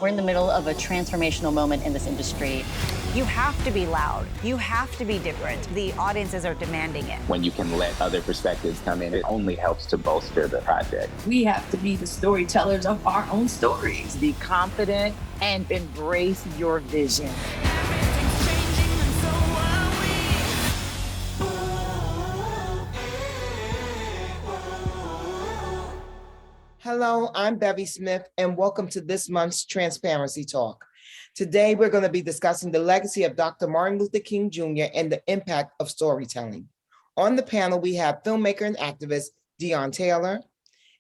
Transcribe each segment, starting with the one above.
We're in the middle of a transformational moment in this industry. You have to be loud. You have to be different. The audiences are demanding it. When you can let other perspectives come in, it only helps to bolster the project. We have to be the storytellers of our own stories. Be confident and embrace your vision. Hello, I'm Bevy Smith, and welcome to this month's Transparency Talk. Today, we're going to be discussing the legacy of Dr. Martin Luther King Jr. and the impact of storytelling. On the panel, we have filmmaker and activist Deon Taylor,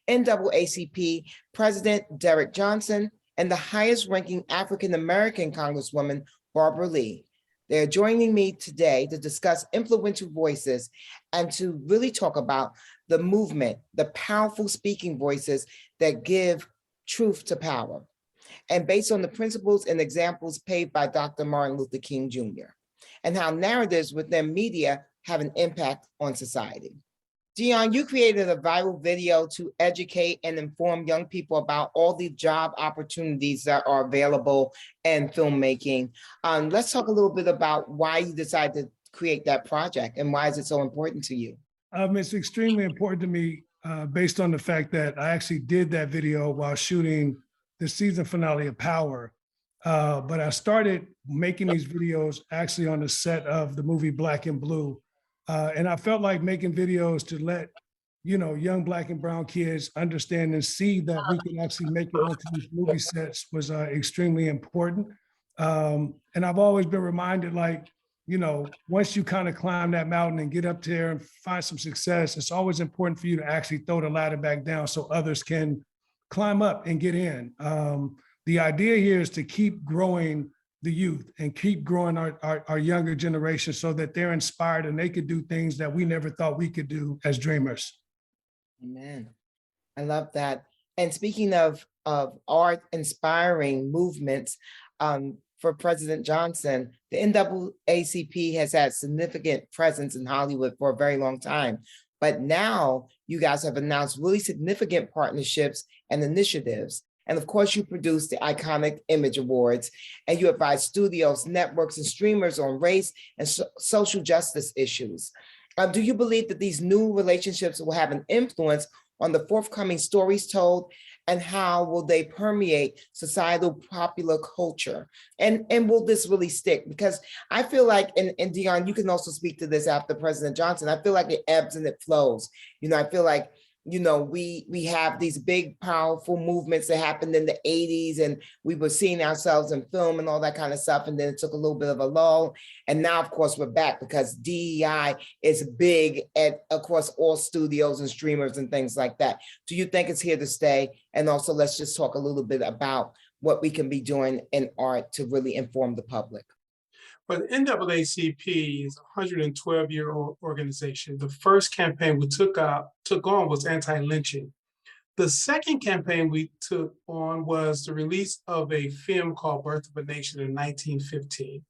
NAACP President Derrick Johnson, and the highest-ranking African-American Congresswoman Barbara Lee. They're joining me today to discuss influential voices and to really talk about the movement, the powerful speaking voices that give truth to power, and based on the principles and examples paved by Dr. Martin Luther King Jr., and how narratives within media have an impact on society. Deon, you created a viral video to educate and inform young people about all the job opportunities that are available in filmmaking. Let's talk a little bit about why you decided to create that project and why is it so important to you? It's extremely important to me based on the fact that I actually did that video while shooting the season finale of Power. But I started making these videos actually on the set of the movie Black and Blue. And I felt like making videos to let, young Black and brown kids understand and see that we can actually make it onto these movie sets was extremely important. And I've always been reminded, once you kind of climb that mountain and get up there and find some success, it's always important for you to actually throw the ladder back down so others can climb up and get in. The idea here is to keep growing the youth and keep growing our younger generation so that they're inspired and they could do things that we never thought we could do as dreamers. Amen. I love that. And speaking of art inspiring movements, for President Johnson, the NAACP has had significant presence in Hollywood for a very long time. But now you guys have announced really significant partnerships and initiatives. And of course, you produce the iconic Image Awards, and you advise studios, networks, and streamers on race and social justice issues. Do you believe that these new relationships will have an influence on the forthcoming stories told, and how will they permeate societal popular culture? And will this really stick? Because I feel like, and Deon, you can also speak to this after President Johnson, I feel like it ebbs and it flows. I feel like, we have these big, powerful movements that happened in the 80s, and we were seeing ourselves in film and all that kind of stuff. And then it took a little bit of a lull. And now, of course, we're back because DEI is big at, of course, all studios and streamers and things like that. Do you think it's here to stay? And also, let's just talk a little bit about what we can be doing in art to really inform the public. But NAACP is a 112-year-old organization. The first campaign we took on was anti-lynching. The second campaign we took on was the release of a film called Birth of a Nation in 1915.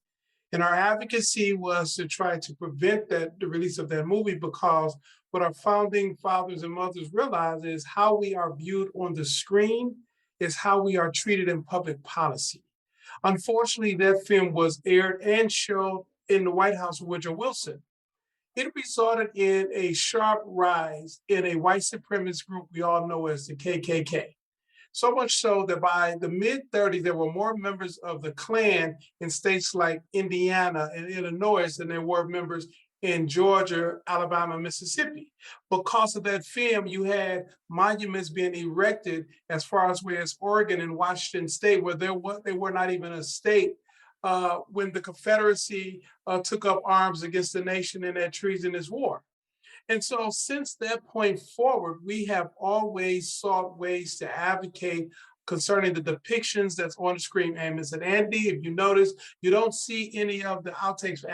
And our advocacy was to try to prevent the release of that movie, because what our founding fathers and mothers realized is how we are viewed on the screen is how we are treated in public policy. Unfortunately, that film was aired and showed in the White House with Woodrow Wilson. It resulted in a sharp rise in a white supremacist group we all know as the KKK. So much so that by the mid-30s, there were more members of the Klan in states like Indiana and Illinois than there were members in Georgia, Alabama, Mississippi. Because of that film, you had monuments being erected as far as Oregon and Washington State, where they were not even a state when the Confederacy took up arms against the nation in that treasonous war. And so since that point forward, we have always sought ways to advocate concerning the depictions that's on the screen, Amos and Andy. If you notice, you don't see any of the outtakes for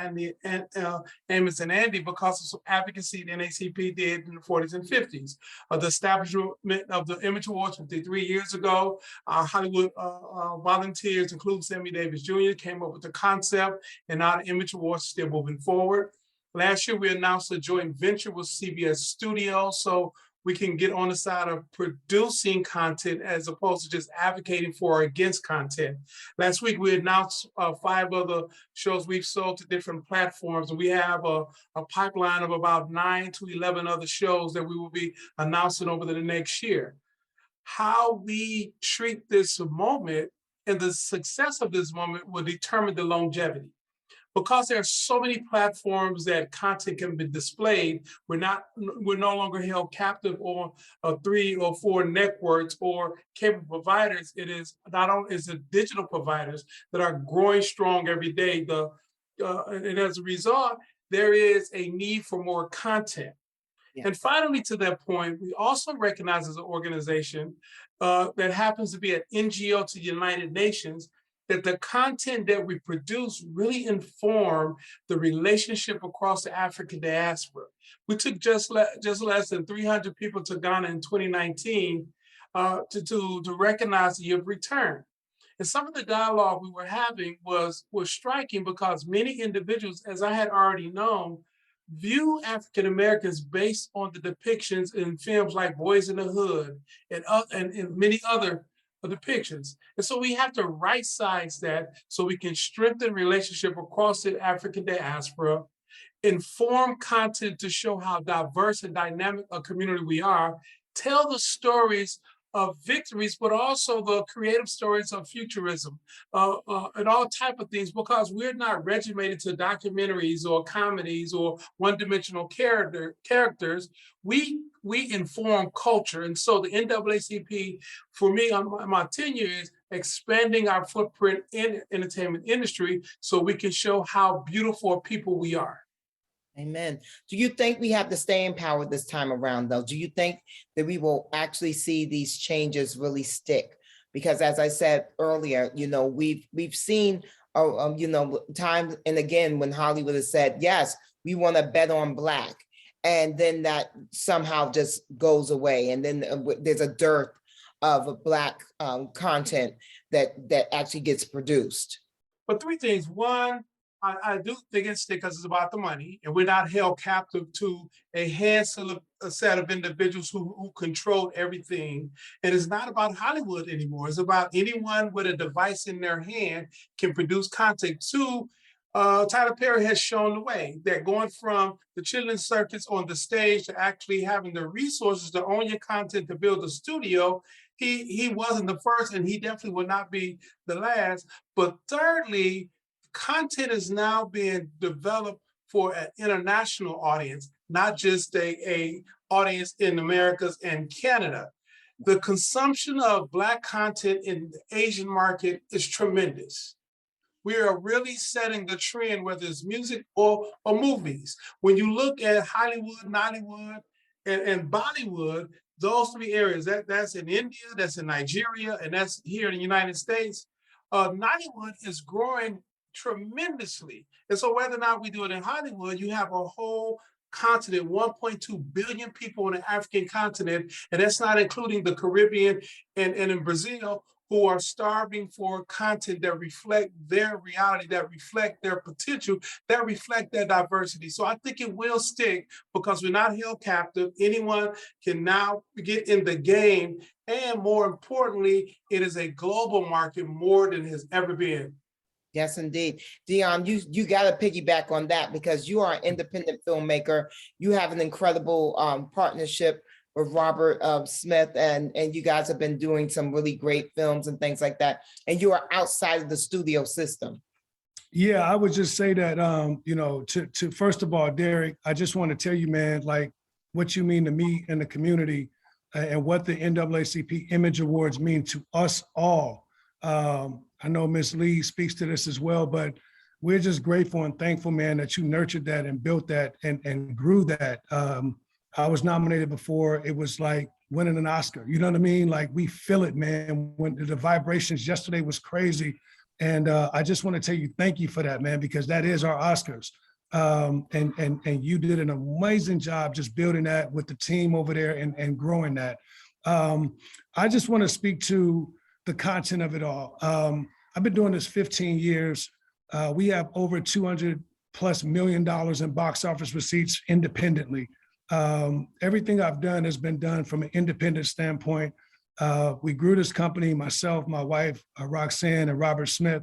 Amos and Andy because of some advocacy the NAACP did in the 40s and 50s. The establishment of the Image Awards 53 years ago, Hollywood volunteers, including Sammy Davis Jr., came up with the concept, and now the Image Awards are still moving forward. Last year, we announced a joint venture with CBS Studios. So we can get on the side of producing content as opposed to just advocating for or against content. Last week, we announced 5 other shows we've sold to different platforms. And we have a pipeline of about 9 to 11 other shows that we will be announcing over the next year. How we treat this moment and the success of this moment will determine the longevity. Because there are so many platforms that content can be displayed, we're no longer held captive on 3 or 4 networks or cable providers. It is not only is the digital providers that are growing strong every day. And as a result, there is a need for more content. Yeah. And finally, to that point, we also recognize as an organization that happens to be an NGO to the United Nations, that the content that we produce really inform the relationship across the African diaspora. We took just less than 300 people to Ghana in 2019 to recognize the year of return. And some of the dialogue we were having was striking because many individuals, as I had already known, view African Americans based on the depictions in films like Boys in the Hood and many other depictions. And so we have to right size that so we can strengthen relationship across the African diaspora, inform content to show how diverse and dynamic a community we are, tell the stories of victories, but also the creative stories of futurism and all type of things, because we're not regimented to documentaries or comedies or one-dimensional characters. We inform culture. And so the NAACP, for me, on my tenure, is expanding our footprint in the entertainment industry so we can show how beautiful people we are. Amen. Do you think we have to stay in power this time around, though? Do you think that we will actually see these changes really stick? Because as I said earlier, we've seen, time and again when Hollywood has said, yes, we want to bet on Black, and then that somehow just goes away, and then there's a dearth of Black content that actually gets produced. But 3 things. One, I do think it's because it's about the money, and we're not held captive to a set of individuals who control everything. And it's not about Hollywood anymore. It's about anyone with a device in their hand can produce content. 2, Tyler Perry has shown the way that going from the children's circus on the stage to actually having the resources to own your content to build a studio, he wasn't the first, and he definitely will not be the last. But thirdly, content is now being developed for an international audience, not just a audience in Americas and Canada. The consumption of Black content in the Asian market is tremendous. We are really setting the trend, whether it's music or movies. When you look at Hollywood, Nollywood, and Bollywood, those 3 areas, that's in India, that's in Nigeria, and that's here in the United States, Nollywood is growing tremendously. And so whether or not we do it in Hollywood, you have a whole continent, 1.2 billion people on the African continent, and that's not including the Caribbean and in Brazil, who are starving for content that reflect their reality, that reflect their potential, that reflect their diversity. So I think it will stick because we're not held captive. Anyone can now get in the game. And more importantly, it is a global market more than it has ever been. Yes, indeed. Dion, you got to piggyback on that because you are an independent filmmaker. You have an incredible partnership with Robert Smith, and you guys have been doing some really great films and things like that. And you are outside of the studio system. Yeah, I would just say that, to first of all, Derek, I just want to tell you, man, like what you mean to me and the community and what the NAACP Image Awards mean to us all. I know Ms. Lee speaks to this as well, but we're just grateful and thankful, man, that you nurtured that and built that and grew that. I was nominated before. It was like winning an Oscar. You know what I mean? Like we feel it, man. When the vibrations yesterday was crazy. And I just want to tell you, thank you for that, man, because that is our Oscars. And you did an amazing job just building that with the team over there and growing that. I just want to speak to the content of it all. I've been doing this 15 years. We have over $200+ million in box office receipts independently. Everything I've done has been done from an independent standpoint. We grew this company, myself, my wife, Roxanne, and Robert Smith.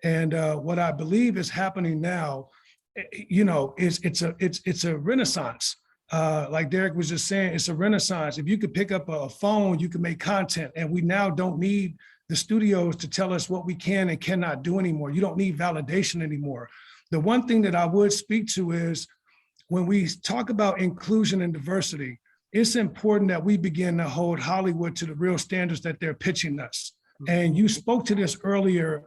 And what I believe is happening now, it's a renaissance. Like Derek was just saying, it's a renaissance. If you could pick up a phone, you can make content. And we now don't need the studios to tell us what we can and cannot do anymore. You don't need validation anymore. The one thing that I would speak to is when we talk about inclusion and diversity, it's important that we begin to hold Hollywood to the real standards that they're pitching us. And you spoke to this earlier,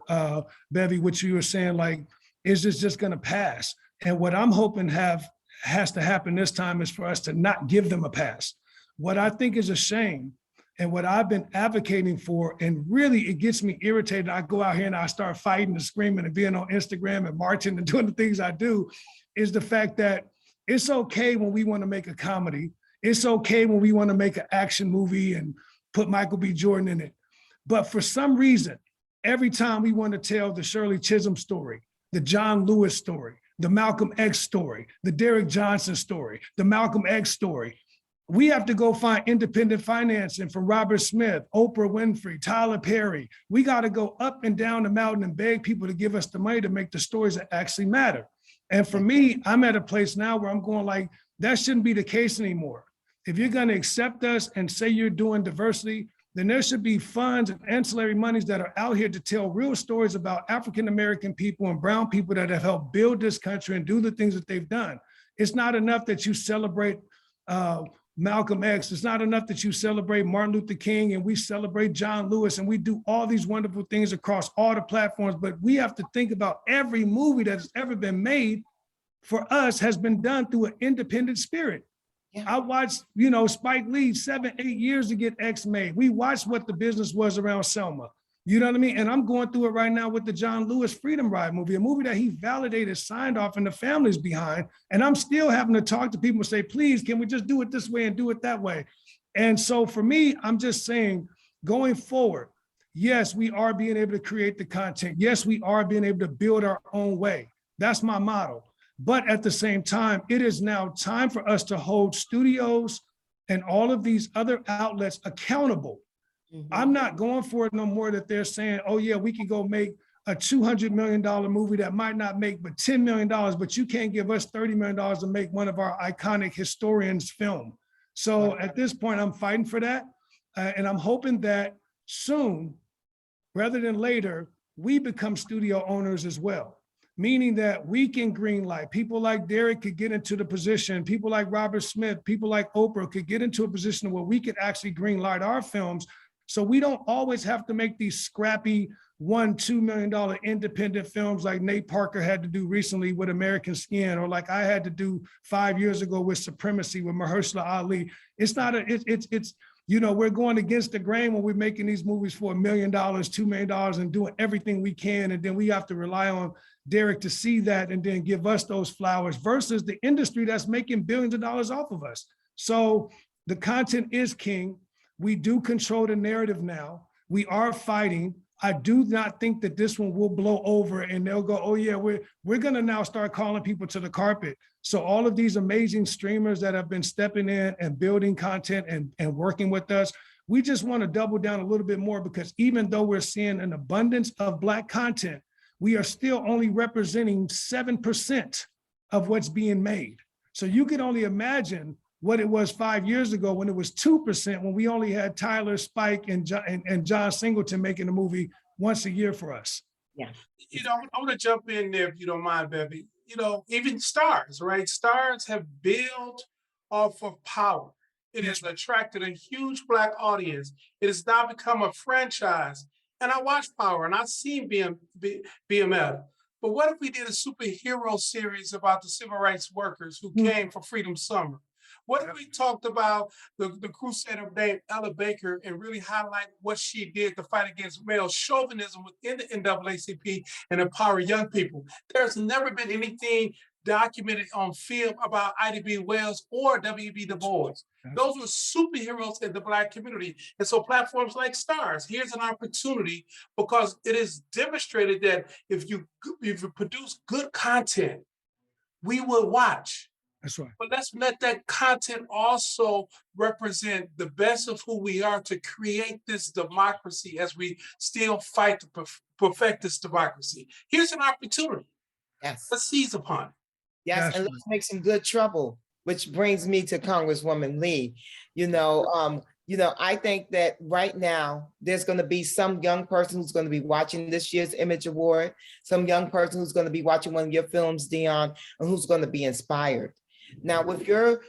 Bevy, which you were saying, like, is this just going to pass? And what I'm hoping has to happen this time is for us to not give them a pass. What I think is a shame and what I've been advocating for, and really it gets me irritated. I go out here and I start fighting and screaming and being on Instagram and marching and doing the things I do, is the fact that it's okay when we want to make a comedy. It's okay when we want to make an action movie and put Michael B. Jordan in it. But for some reason, every time we want to tell the Shirley Chisholm story, the John Lewis story, the Malcolm X story, the Derek Johnson story, the Malcolm X story, we have to go find independent financing from Robert Smith, Oprah Winfrey, Tyler Perry. We got to go up and down the mountain and beg people to give us the money to make the stories that actually matter. And for me, I'm at a place now where I'm going like, that shouldn't be the case anymore. If you're going to accept us and say you're doing diversity, then there should be funds and ancillary monies that are out here to tell real stories about African-American people and brown people that have helped build this country and do the things that they've done. It's not enough that you celebrate Malcolm X. It's not enough that you celebrate Martin Luther King and we celebrate John Lewis and we do all these wonderful things across all the platforms, but we have to think about every movie that has ever been made for us has been done through an independent spirit. Yeah. I watched, Spike Lee 7, 8 years to get X made. We watched what the business was around Selma. You know what I mean? And I'm going through it right now with the John Lewis Freedom Ride movie, a movie that he validated, signed off, and the family's behind. And I'm still having to talk to people and say, please, can we just do it this way and do it that way? And so for me, I'm just saying, going forward, yes, we are being able to create the content. Yes, we are being able to build our own way. That's my model. But at the same time, it is now time for us to hold studios and all of these other outlets accountable. Mm-hmm. I'm not going for it no more that they're saying, oh yeah, we can go make a $200 million movie that might not make but $10 million, but you can't give us $30 million to make one of our iconic historians film. So at this point, I'm fighting for that. And I'm hoping that soon, rather than later, we become studio owners as well. Meaning that we can greenlight. People like Derek could get into the position, people like Robert Smith, people like Oprah could get into a position where we could actually greenlight our films. So we don't always have to make these scrappy $1-2 million independent films like Nate Parker had to do recently with American Skin, or like I had to do 5 years ago with Supremacy with Mahershala Ali. It's not we're going against the grain when we're making these movies for $1 million, $2 million and doing everything we can. And then we have to rely on Derek to see that and then give us those flowers versus the industry that's making billions of dollars off of us. So the content is king. We do control the narrative now. We are fighting. I do not think that this one will blow over and they'll go, oh yeah, we're gonna now start calling people to the carpet. So all of these amazing streamers that have been stepping in and building content and working with us, we just wanna double down a little bit more because even though we're seeing an abundance of Black content, we are still only representing 7% of what's being made. So you can only imagine what it was 5 years ago when it was 2%, when we only had Tyler, Spike, and John Singleton making a movie once a year for us. Yeah. I want to jump in there if you don't mind, Bevy. Even stars, right? Stars have built off of power. It has attracted a huge Black audience. It has now become a franchise. And I watched Power and I've seen BMF. But what if we did a superhero series about the civil rights workers who came for Freedom Summer? What if we talked about the crusader named Ella Baker and really highlight what she did to fight against male chauvinism within the NAACP and empower young people? There's never been anything documented on film about Ida B. Wells or W.E.B. Du Bois. Those were superheroes in the Black community. And so platforms like Stars, here's an opportunity because it is demonstrated that if you produce good content, we will watch. That's right. But let's let that content also represent the best of who we are to create this democracy as we still fight to perfect this democracy. Here's an opportunity. Yes. Let's seize upon it. Yes, That's and let's make some good trouble, which brings me to Congresswoman Lee. I think that right now there's going to be some young person who's going to be watching this year's Image Award, some young person who's going to be watching one of your films, Dion, and who's going to be inspired. Now, with your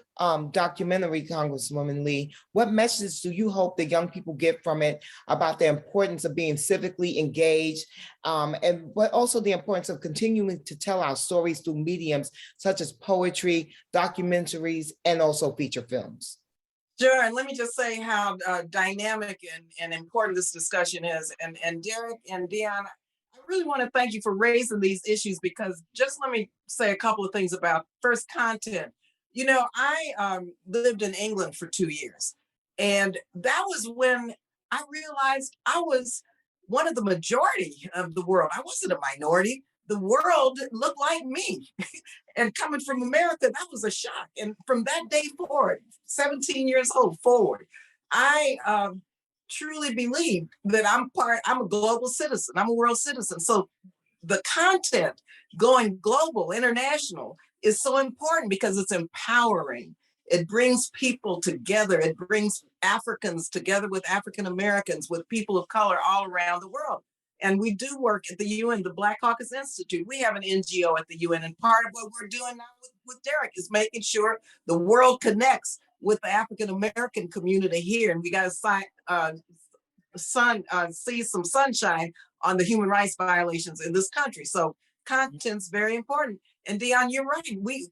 documentary, Congresswoman Lee, what message do you hope the young people get from it about the importance of being civically engaged, but also the importance of continuing to tell our stories through mediums such as poetry, documentaries, and also feature films? Sure, and let me just say how dynamic and important this discussion is. And Derek and Dion, I really want to thank you for raising these issues, because just let me say a couple of things about first content. I lived in England for 2 years, and that was when I realized I was one of the majority of the world. I wasn't a minority. The world looked like me. And coming from America, that was a shock. And from that day forward, 17 years old forward, I truly believe that I'm a global citizen. I'm a world citizen. So the content going global, international, is so important because it's empowering. It brings people together. It brings Africans together with African Americans, with people of color all around the world. And we do work at the UN, the Black Caucus Institute. We have an NGO at the UN, and part of what we're doing now with Derek is making sure the world connects with the African American community here. And we got to see some sunshine on the human rights violations in this country. So content's very important. And Dion, you're right. We,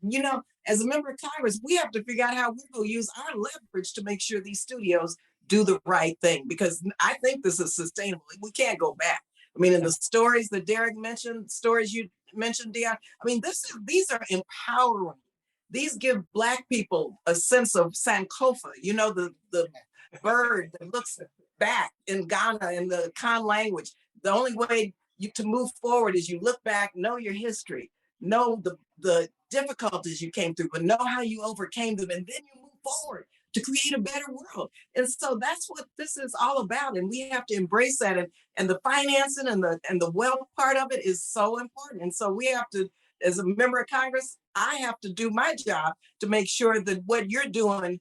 as a member of Congress, we have to figure out how we're going to use our leverage to make sure these studios do the right thing, because I think this is sustainable. We can't go back. I mean, in the stories that Derek mentioned, stories you mentioned, Dion, I mean, these are empowering. These give Black people a sense of Sankofa, the bird that looks back in Ghana in the Kan language. The only way to move forward is you look back, know your history, know the difficulties you came through, but know how you overcame them, and then you move forward to create a better world. And so that's what this is all about. And we have to embrace that. And the financing and the wealth part of it is so important. And so we have to, as a member of Congress, I have to do my job to make sure that what you're doing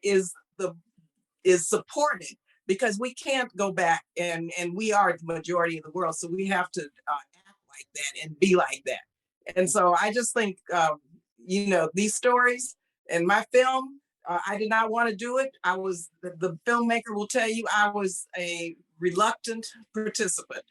is supported, because we can't go back, and we are the majority of the world. So we have to act like that and be like that. And so I just think, these stories and my film, I did not want to do it. The filmmaker will tell you, I was a reluctant participant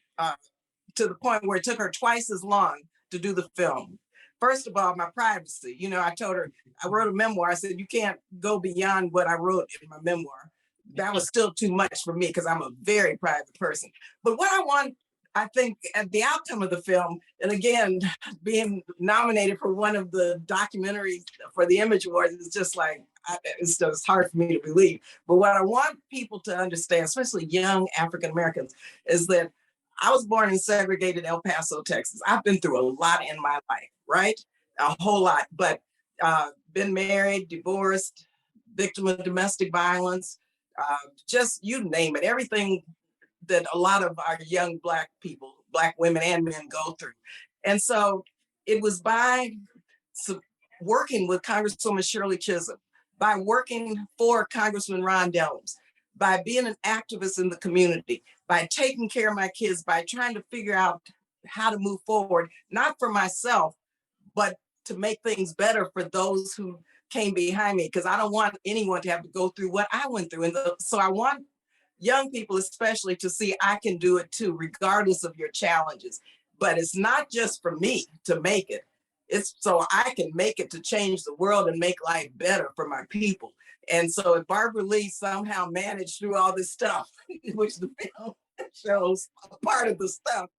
to the point where it took her twice as long to do the film. First of all, my privacy. I told her, I wrote a memoir. I said, you can't go beyond what I wrote in my memoir. That was still too much for me because I'm a very private person. But what I think at the outcome of the film, and again, being nominated for one of the documentaries for the Image Awards is just like, it's just hard for me to believe. But what I want people to understand, especially young African Americans, is that I was born in segregated El Paso, Texas. I've been through a lot in my life, right? A whole lot, but been married, divorced, victim of domestic violence, just you name it, everything that a lot of our young Black people, Black women and men go through. And so it was by working with Congresswoman Shirley Chisholm, by working for Congressman Ron Dellums, by being an activist in the community, by taking care of my kids, by trying to figure out how to move forward, not for myself, but to make things better for those who came behind me, because I don't want anyone to have to go through what I went through. And so I want young people especially to see I can do it too, regardless of your challenges. But it's not just for me to make it. It's so I can make it to change the world and make life better for my people. And so if Barbara Lee somehow managed through all this stuff, which the film shows a part of the stuff,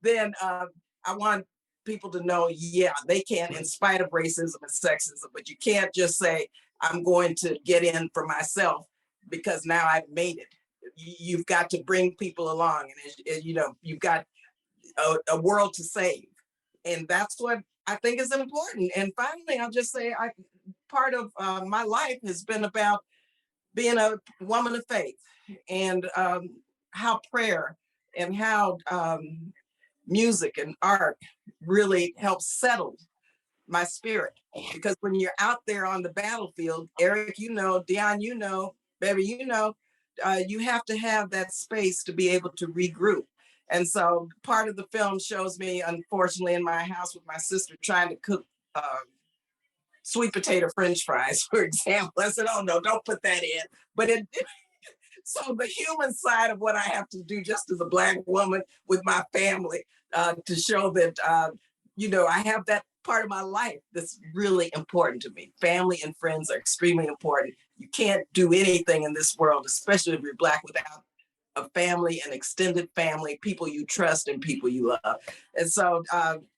then I want people to know, yeah, they can, in spite of racism and sexism, but you can't just say, I'm going to get in for myself because now I've made it. You've got to bring people along, and you've got a world to save. And that's what I think is important. And finally, I'll just say, part of my life has been about being a woman of faith, and how prayer and how music and art really helps settle my spirit. Because when you're out there on the battlefield, Eric, you know, Dion, you know, baby, you know, you have to have that space to be able to regroup. And so part of the film shows me, unfortunately, in my house with my sister trying to cook sweet potato French fries, for example. I said, oh no, don't put that in. But so the human side of what I have to do just as a Black woman with my family, to show that, you know, I have that part of my life that's really important to me. Family and friends are extremely important. You can't do anything in this world, especially if you're Black, without a family, an extended family, people you trust and people you love. And so,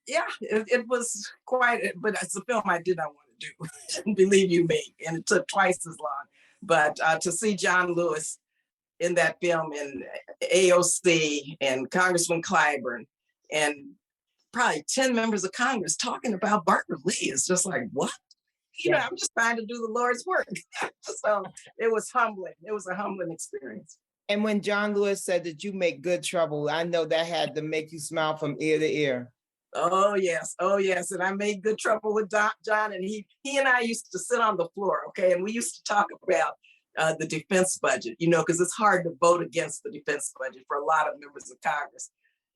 yeah, it was quite, but it's a film I did not want to do, believe you me, and it took twice as long. But to see John Lewis in that film, and AOC and Congressman Clyburn and probably 10 members of Congress talking about Barbara Lee is just like, what? You know, I'm just trying to do the Lord's work. So it was humbling. It was a humbling experience. And when John Lewis said that you make good trouble, I know that had to make you smile from ear to ear. Oh yes, oh yes. And I made good trouble with John, and he and I used to sit on the floor, okay? And we used to talk about the defense budget, you know, because it's hard to vote against the defense budget for a lot of members of Congress.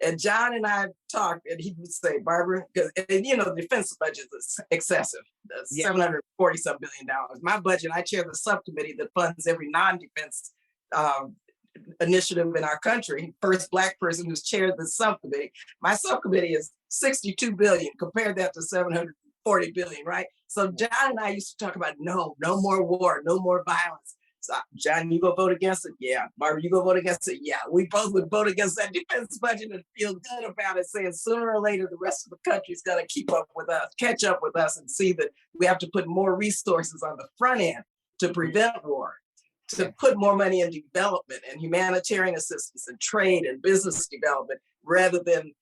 And John and I talked, and he would say, Barbara, because, you know, the defense budget is excessive, $740 some billion. My budget, I chair the subcommittee that funds every non-defense initiative in our country. First Black person who's chaired the subcommittee. My subcommittee is 62 billion. Compare that to 740 billion, right? So John and I used to talk about no more war, no more violence. So John, you go vote against it? Yeah. Barbara, you go vote against it? Yeah. We both would vote against that defense budget and feel good about it, saying sooner or later the rest of the country's got to keep up with us, catch up with us, and see that we have to put more resources on the front end to prevent war, to put more money in development and humanitarian assistance and trade and business development, rather than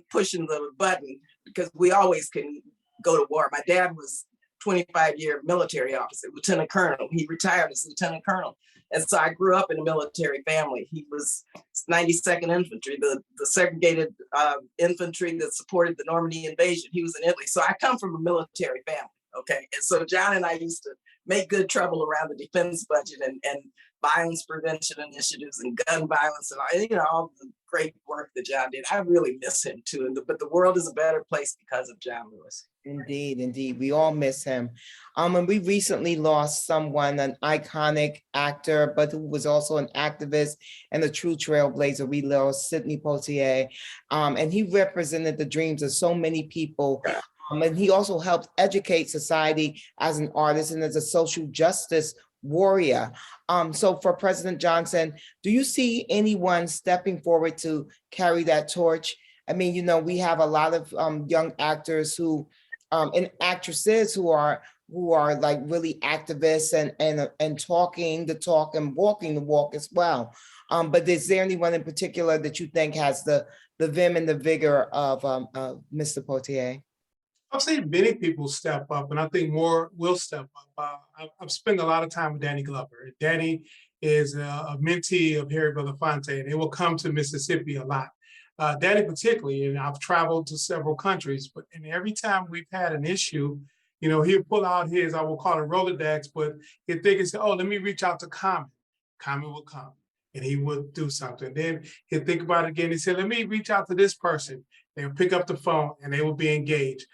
pushing the button, because we always can go to war. My dad was 25-year military officer, lieutenant colonel. He retired as lieutenant colonel. And so I grew up in a military family. He was 92nd Infantry, the segregated infantry that supported the Normandy invasion. He was in Italy. So I come from a military family, okay? And so John and I used to make good trouble around the defense budget and violence prevention initiatives and gun violence and all, you know, all the great work that John did. I really miss him too. But the world is a better place because of John Lewis. Indeed, indeed. We all miss him. And we recently lost someone, an iconic actor, but who was also an activist and a true trailblazer. We lost Sidney Poitier. And he represented the dreams of so many people. And he also helped educate society as an artist and as a social justice warrior. So for President Johnson, do you see anyone stepping forward to carry that torch? I mean, you know, we have a lot of young actors who and actresses who are like really activists and talking the talk and walking the walk as well. But is there anyone in particular that you think has the vim and the vigor of Mr. Poitier? I've seen many people step up, and I think more will step up. I've spent a lot of time with Danny Glover. Danny is a mentee of Harry Belafonte, and they will come to Mississippi a lot. Danny particularly, and I've traveled to several countries, and every time we've had an issue, you know, he'll pull out his, I will call it Rolodex, but he'll think and say, oh, let me reach out to Common. Common will come, and he would do something. Then he'll think about it again. He said, let me reach out to this person. They'll pick up the phone, and they will be engaged.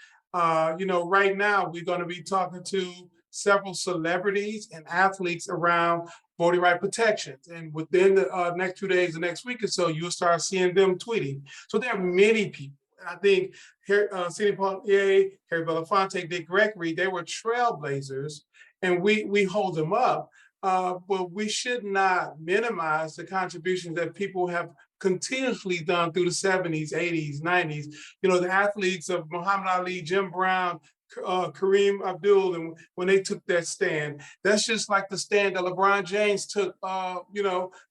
You know, right now, we're going to be talking to several celebrities and athletes around voting right protections. And within the next 2 days, the next week or so, you'll start seeing them tweeting. So there are many people. I think Sidney Poitier, Harry Belafonte, Dick Gregory, they were trailblazers, and we hold them up. But we should not minimize the contributions that people have continuously done through the 70s, 80s, 90s. You know, the athletes of Muhammad Ali, Jim Brown, Kareem Abdul, and when they took that stand. That's just like the stand that LeBron James took,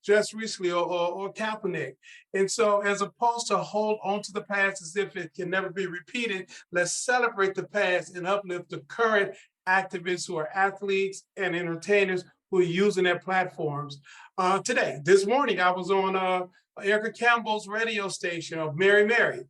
just recently, or Kaepernick. And so, as opposed to hold on to the past as if it can never be repeated, let's celebrate the past and uplift the current activists who are athletes and entertainers who are using their platforms. Today, this morning, I was on Erica Campbell's radio station of Mary Mary,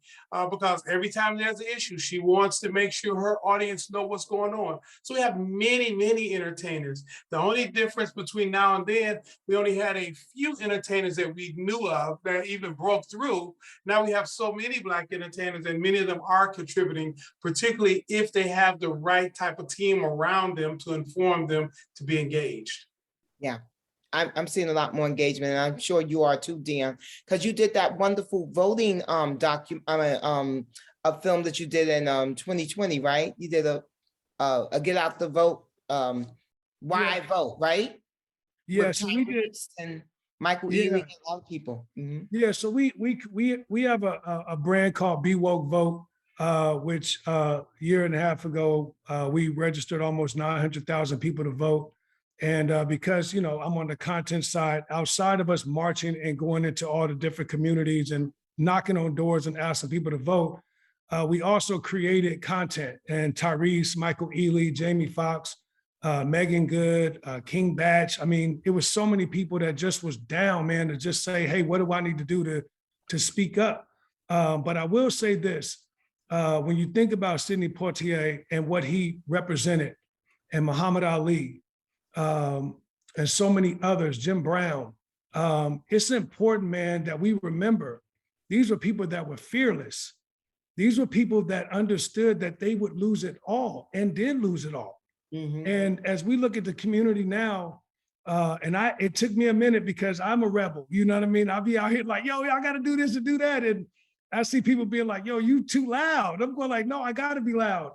because every time there's an issue, she wants to make sure her audience know what's going on. So we have many, many entertainers. The only difference between now and then, we only had a few entertainers that we knew of that even broke through. Now we have so many Black entertainers, and many of them are contributing, particularly if they have the right type of team around them to inform them to be engaged. Yeah. I'm seeing a lot more engagement, and I'm sure you are too, Dion, because you did that wonderful voting a film that you did in 2020, right? You did a Get Out the Vote, Why I Vote, right? Yeah, With so we did. And Michael Ealy and a lot of people. Mhm. Yeah, so we have a brand called Be Woke Vote, which a year and a half ago, we registered almost 900,000 people to vote. And because, I'm on the content side, outside of us marching and going into all the different communities and knocking on doors and asking people to vote, we also created content. And Tyrese, Michael Ealy, Jamie Foxx, Megan Good, King Batch. I mean, it was so many people that just was down, man, to just say, hey, what do I need to do to speak up? But I will say this, when you think about Sidney Poitier and what he represented, and Muhammad Ali, and so many others, Jim Brown, it's important, man, that we remember these were people that were fearless. These were people that understood that they would lose it all and did lose it all. Mm-hmm. And as we look at the community now, it took me a minute because I'm a rebel, you know what I mean? I'll be out here like, yo, I gotta do this and do that. And I see people being like, yo, you too loud. I'm going like, no, I gotta be loud.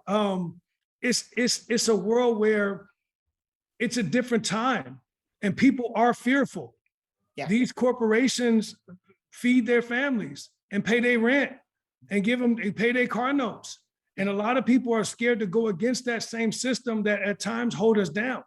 It's a world where it's a different time and people are fearful. Yeah. These corporations feed their families and pay their rent and pay their car notes. And a lot of people are scared to go against that same system that at times hold us down.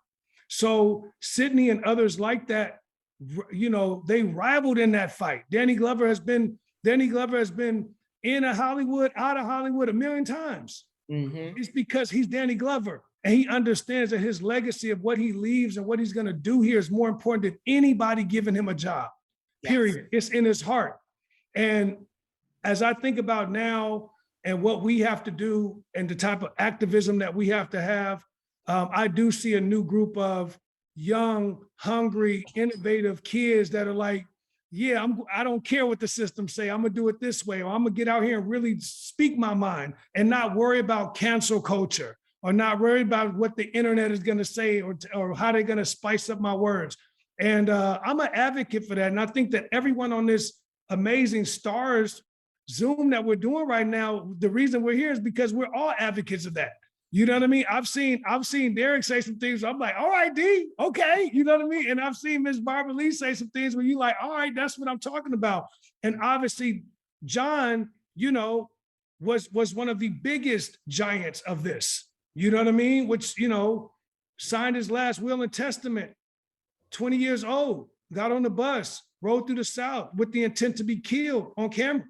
So Sidney and others like that, they rivaled in that fight. Danny Glover has been in Hollywood, out of Hollywood a million times. Mm-hmm. It's because he's Danny Glover. And he understands that his legacy of what he leaves and what he's going to do here is more important than anybody giving him a job, period. Yes. It's in his heart. And as I think about now and what we have to do and the type of activism that we have to have, I do see a new group of young, hungry, innovative kids that are like, yeah, I don't care what the system say. I'm gonna do it this way, or I'm gonna get out here and really speak my mind and not worry about cancel culture, or not worried about what the internet is going to say or how they're going to spice up my words. And I'm an advocate for that. And I think that everyone on this amazing STARS Zoom that we're doing right now, the reason we're here is because we're all advocates of that. You know what I mean? I've seen Derek say some things. I'm like, all right, D, okay. You know what I mean? And I've seen Ms. Barbara Lee say some things where you're like, all right, that's what I'm talking about. And obviously, John, was one of the biggest giants of this. You know what I mean? Which, signed his last will and testament, 20 years old, got on the bus, rode through the South with the intent to be killed on camera.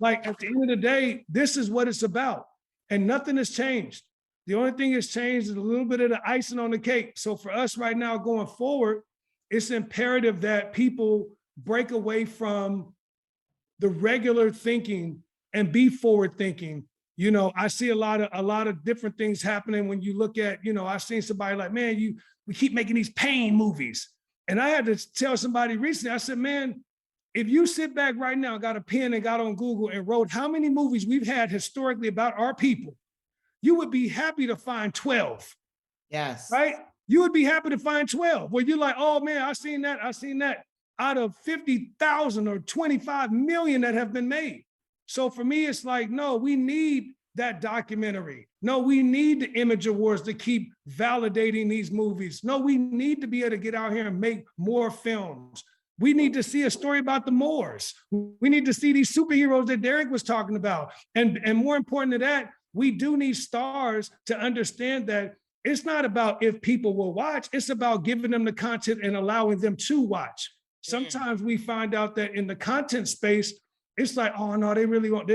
Like at the end of the day, this is what it's about. And nothing has changed. The only thing that's changed is a little bit of the icing on the cake. So for us right now going forward, it's imperative that people break away from the regular thinking and be forward thinking. I see a lot of different things happening when you look at, I've seen somebody like, man, we keep making these pain movies. And I had to tell somebody recently, I said, man, if you sit back right now, got a pen and got on Google and wrote how many movies we've had historically about our people, you would be happy to find 12. Yes. Right? You would be happy to find 12 where you're like, oh man, I seen that out of 50,000 or 25 million that have been made. So for me, it's like, no, we need that documentary. No, we need the Image Awards to keep validating these movies. No, we need to be able to get out here and make more films. We need to see a story about the Moors. We need to see these superheroes that Derek was talking about. And more important than that, we do need stars to understand that it's not about if people will watch, it's about giving them the content and allowing them to watch. Sometimes we find out that in the content space, it's like, oh no, they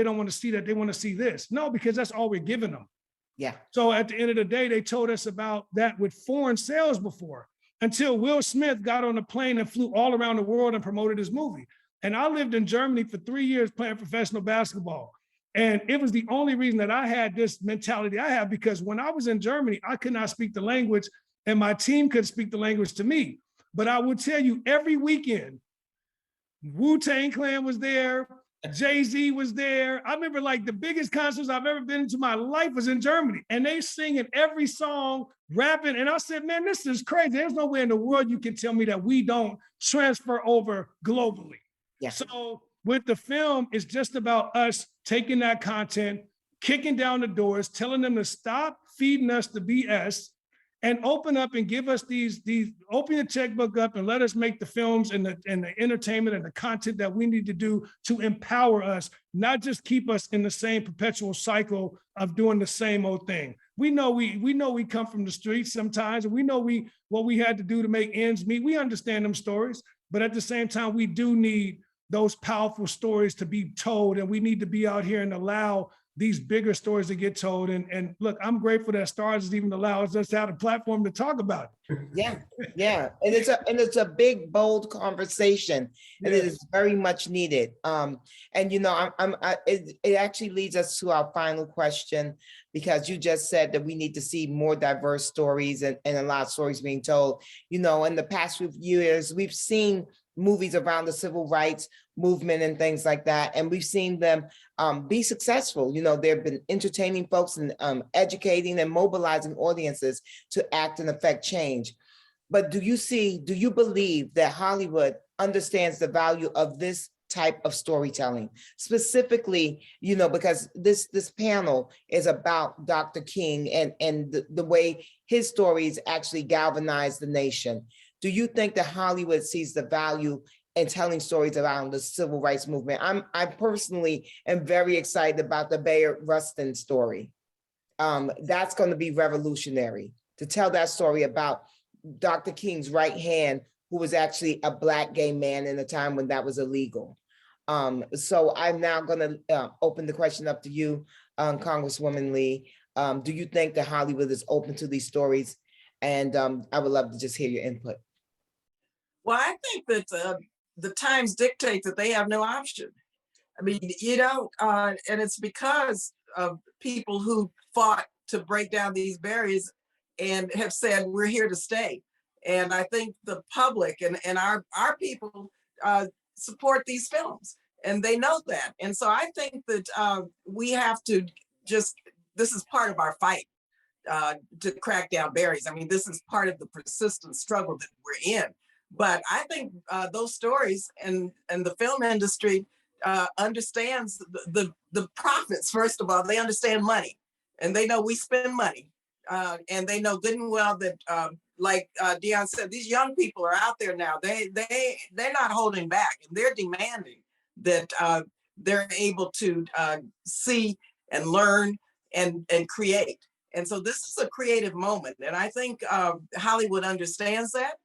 don't want to see that. They want to see this. No, because that's all we're giving them. Yeah. So at the end of the day, they told us about that with foreign sales before, until Will Smith got on a plane and flew all around the world and promoted his movie. And I lived in Germany for 3 years playing professional basketball. And it was the only reason that I had this mentality I have, because when I was in Germany, I could not speak the language and my team could speak the language to me. But I will tell you, every weekend, Wu-Tang Clan was there, Jay-Z was there. I remember like the biggest concerts I've ever been to my life was in Germany. And they singing every song, rapping. And I said, man, this is crazy. There's no way in the world you can tell me that we don't transfer over globally. Yeah. So with the film, it's just about us taking that content, kicking down the doors, telling them to stop feeding us the BS and open up and give us these open your checkbook up and let us make the films and the entertainment and the content that we need to do to empower us, not just keep us in the same perpetual cycle of doing the same old thing. We know we come from the streets sometimes, and we know what we had to do to make ends meet. We understand them stories, but at the same time, we do need those powerful stories to be told, and we need to be out here and allow these bigger stories to get told. And look, I'm grateful that Stars is even allows us to have a platform to talk about it. Yeah, yeah, and it's a big, bold conversation, and it is very much needed. And you know, it actually leads us to our final question, because you just said that we need to see more diverse stories and a lot of stories being told. You know, in the past few years, we've seen movies around the civil rights movement and things like that, and we've seen them be successful. You know, they've been entertaining folks and educating and mobilizing audiences to act and affect change. But do you believe that Hollywood understands the value of this type of storytelling? Specifically, you know, because this panel is about Dr. King and the way his stories actually galvanized the nation. Do you think that Hollywood sees the value in telling stories around the civil rights movement? I personally am very excited about the Bayard Rustin story. That's going to be revolutionary, to tell that story about Dr. King's right hand, who was actually a Black gay man in a time when that was illegal. So I'm now going to open the question up to you, Congresswoman Lee. Do you think that Hollywood is open to these stories? And I would love to just hear your input. Well, I think that the times dictate that they have no option. I mean, you know, and it's because of people who fought to break down these barriers and have said, we're here to stay. And I think the public and our people support these films, and they know that. And so I think that we have to this is part of our fight to crack down barriers. I mean, this is part of the persistent struggle that we're in. But I think those stories and the film industry understands the profits. First of all, they understand money, and they know we spend money, and they know good and well that, like Dion said, these young people are out there now. They're not holding back, and they're demanding that they're able to see and learn and create. And so this is a creative moment, and I think Hollywood understands that.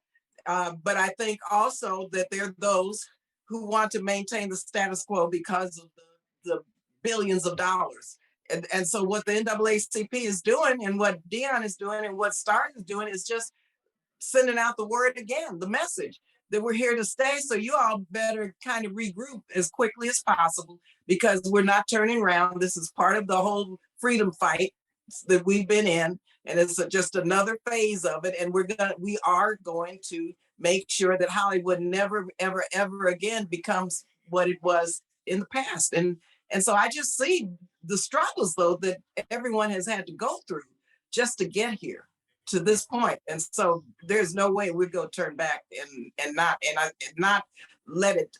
But I think also that there are those who want to maintain the status quo because of the billions of dollars. And so what the NAACP is doing, and what Dion is doing, and what Stars is doing, is just sending out the word again, the message that we're here to stay. So you all better kind of regroup as quickly as possible, because we're not turning around. This is part of the whole freedom fight that we've been in. And it's just another phase of it. And we are going to make sure that Hollywood never, ever, ever again becomes what it was in the past. And so I just see the struggles, though, that everyone has had to go through just to get here to this point. And so there's no way we're going to turn back and not let it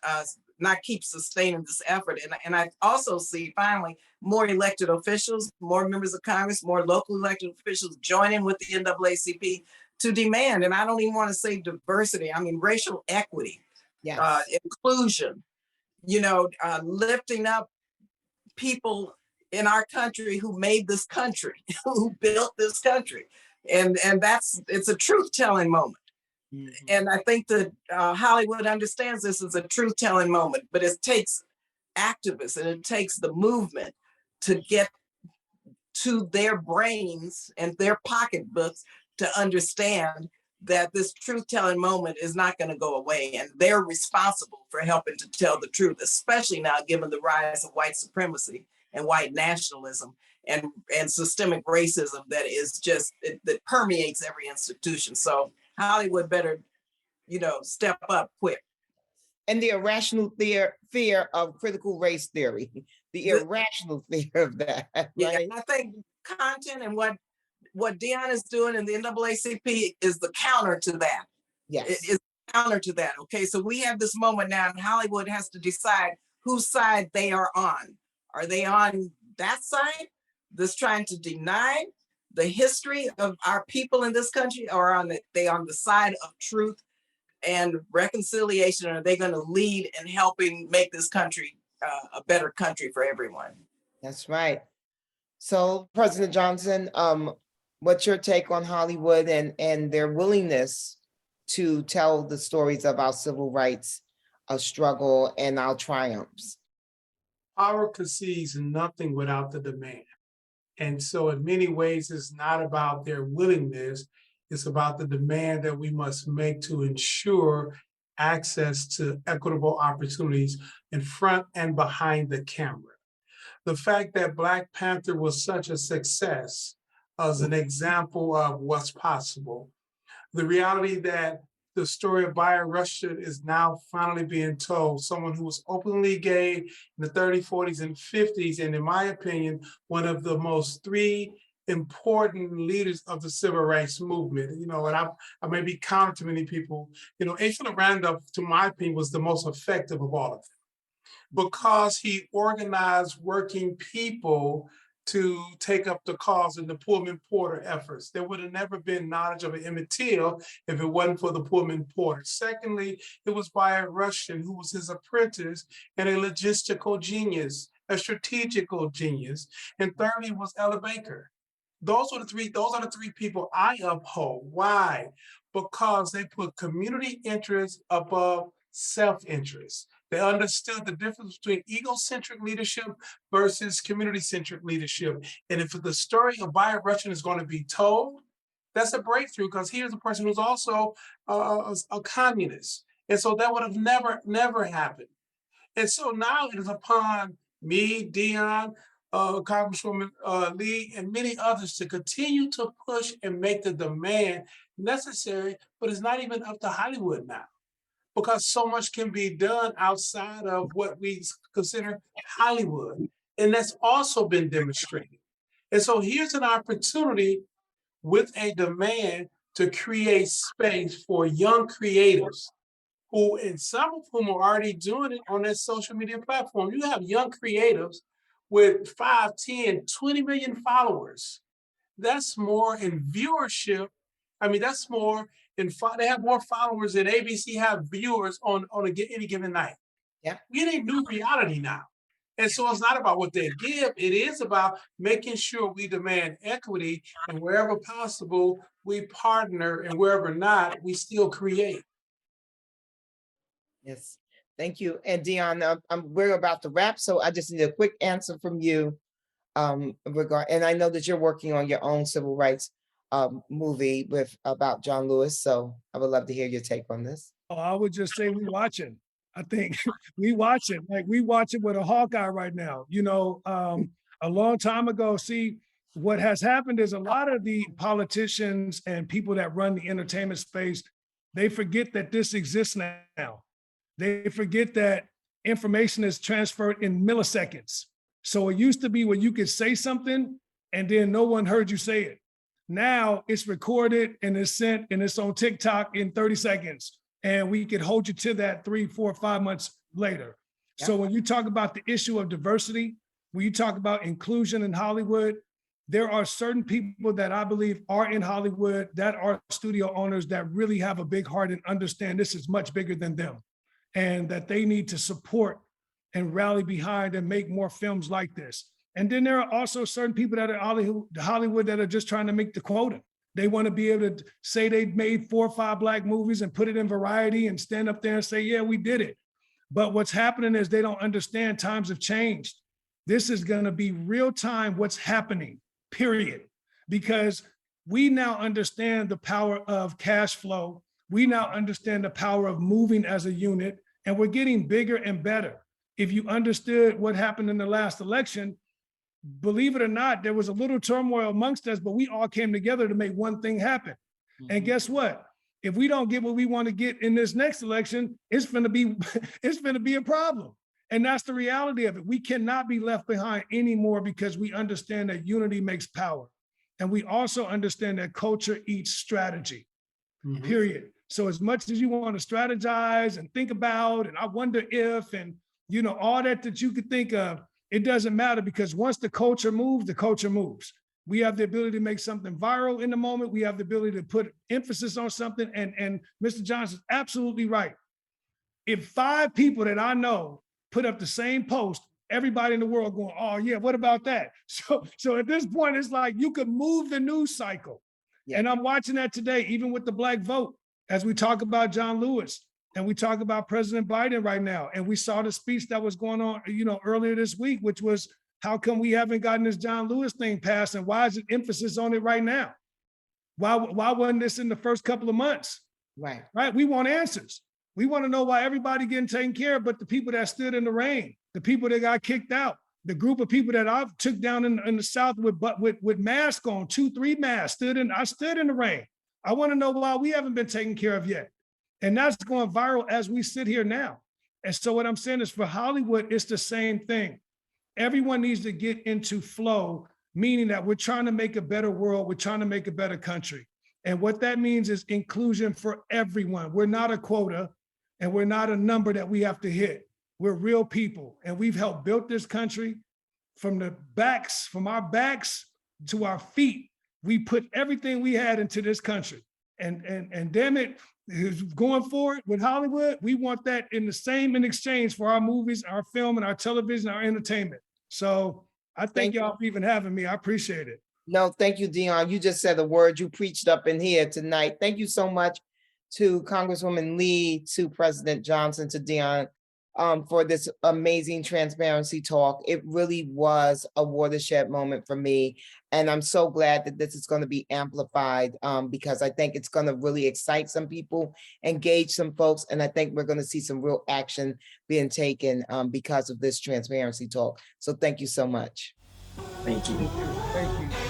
not keep sustaining this effort. And I also see finally more elected officials, more members of Congress, more local elected officials joining with the NAACP to demand, and I don't even want to say diversity, I mean racial equity, inclusion, you know, lifting up people in our country who made this country, who built this country. And it's a truth-telling moment. And I think that Hollywood understands this as a truth-telling moment, but it takes activists and it takes the movement to get to their brains and their pocketbooks to understand that this truth-telling moment is not going to go away, and they're responsible for helping to tell the truth, especially now given the rise of white supremacy and white nationalism and systemic racism that is just that permeates every institution. So Hollywood better, step up quick. And the irrational fear of critical race theory, the irrational fear of that. Right? Yeah, I think content and what Dion is doing in the NAACP is the counter to that. Yes. It is counter to that. Okay, so we have this moment now, and Hollywood has to decide whose side they are on. Are they on that side that's trying to deny the history of our people in this country, or are they on the side of truth and reconciliation? Are they going to lead in helping make this country a better country for everyone? That's right. So, President Johnson, what's your take on Hollywood and their willingness to tell the stories of our civil rights struggle and our triumphs? Power concedes nothing without the demand. And so in many ways, it's not about their willingness, it's about the demand that we must make to ensure access to equitable opportunities in front and behind the camera. The fact that Black Panther was such a success as an example of what's possible. The reality that the story of Bayard Rustin is now finally being told, someone who was openly gay in the 30s, 40s, and 50s, and in my opinion, one of the most three important leaders of the civil rights movement. And I may be counter to many people. Asa Randolph, to my opinion, was the most effective of all of them because he organized working people to take up the cause in the Pullman Porter efforts. There would have never been knowledge of Emmett Till if it wasn't for the Pullman Porter. Secondly, it was Bayard Rustin, who was his apprentice and a logistical genius, a strategical genius. And thirdly was Ella Baker. Those are the three people I uphold. Why? Because they put community interest above self-interest. They understood the difference between egocentric leadership versus community-centric leadership. And if the story of Bayard Rustin is going to be told, that's a breakthrough, because here's a person who's also a communist. And so that would have never happened. And so now it is upon me, Dion, Congresswoman Lee, and many others to continue to push and make the demand necessary, but it's not even up to Hollywood now, because so much can be done outside of what we consider Hollywood. And that's also been demonstrated. And so here's an opportunity with a demand to create space for young creatives who, and some of whom are already doing it on their social media platform. You have young creatives with 5, 10, 20 million followers. That's more in viewership. I mean, that's more in, they have more followers than ABC have viewers on any given night. Yeah. We need new reality now. And so it's not about what they give, it is about making sure we demand equity, and wherever possible, we partner, and wherever not, we still create. Yes, thank you. And Dion, we're about to wrap, so I just need a quick answer from you and I know that you're working on your own civil rights movie about John Lewis, so I would love to hear your take on this. Oh, I would just say we watching. I think we watching, like we watching with a Hawkeye right now. A long time ago, see, what has happened is a lot of the politicians and people that run the entertainment space, they forget that this exists now. They forget that information is transferred in milliseconds. So it used to be where you could say something and then no one heard you say it. Now it's recorded and it's sent and it's on TikTok in 30 seconds. And we could hold you to that 3, 4, 5 months later. Yep. So when you talk about the issue of diversity, when you talk about inclusion in Hollywood, there are certain people that I believe are in Hollywood that are studio owners that really have a big heart and understand this is much bigger than them, and that they need to support and rally behind and make more films like this. And then there are also certain people that are Hollywood that are just trying to make the quota. They want to be able to say they made 4 or 5 Black movies and put it in Variety and stand up there and say, yeah, we did it. But what's happening is they don't understand times have changed. This is going to be real time what's happening, period. Because we now understand the power of cash flow. We now understand the power of moving as a unit, and we're getting bigger and better. If you understood what happened in the last election, believe it or not, there was a little turmoil amongst us, but we all came together to make one thing happen. And guess what? If we don't get what we want to get in this next election, it's going to be a problem. And that's the reality of it. We cannot be left behind anymore because we understand that unity makes power. And we also understand that culture eats strategy, period. So as much as you want to strategize and think about, and I wonder if, and all that you could think of, it doesn't matter, because once the culture moves, the culture moves. We have the ability to make something viral in the moment. We have the ability to put emphasis on something. And Mr. Johnson's absolutely right. If 5 people that I know put up the same post, everybody in the world going, oh yeah, what about that? So at this point, it's like you could move the news cycle. Yeah. And I'm watching that today, even with the Black vote, as we talk about John Lewis. And we talk about President Biden right now. And we saw the speech that was going on, earlier this week, which was, how come we haven't gotten this John Lewis thing passed? And why is it emphasis on it right now? Why wasn't this in the first couple of months? Right. We want answers. We want to know why everybody getting taken care of, but the people that stood in the rain, the people that got kicked out, the group of people that I took down in the South with masks on, 2, 3 masks, I stood in the rain. I want to know why we haven't been taken care of yet. And that's going viral as we sit here now. And so what I'm saying is, for Hollywood, it's the same thing. Everyone needs to get into flow, meaning that we're trying to make a better world. We're trying to make a better country. And what that means is inclusion for everyone. We're not a quota, and we're not a number that we have to hit. We're real people, and we've helped build this country from our backs to our feet. We put everything we had into this country. And damn it, going forward with Hollywood, we want that in exchange for our movies, our film, and our television, our entertainment. So I thank y'all for even having me. I appreciate it. No, thank you, Dion. You just said the word you preached up in here tonight. Thank you so much to Congresswoman Lee, to President Johnson, to Dion, for this amazing transparency talk. It really was a watershed moment for me. And I'm so glad that this is going to be amplified, because I think it's going to really excite some people, engage some folks, and I think we're going to see some real action being taken because of this transparency talk. So thank you so much. Thank you. Thank you.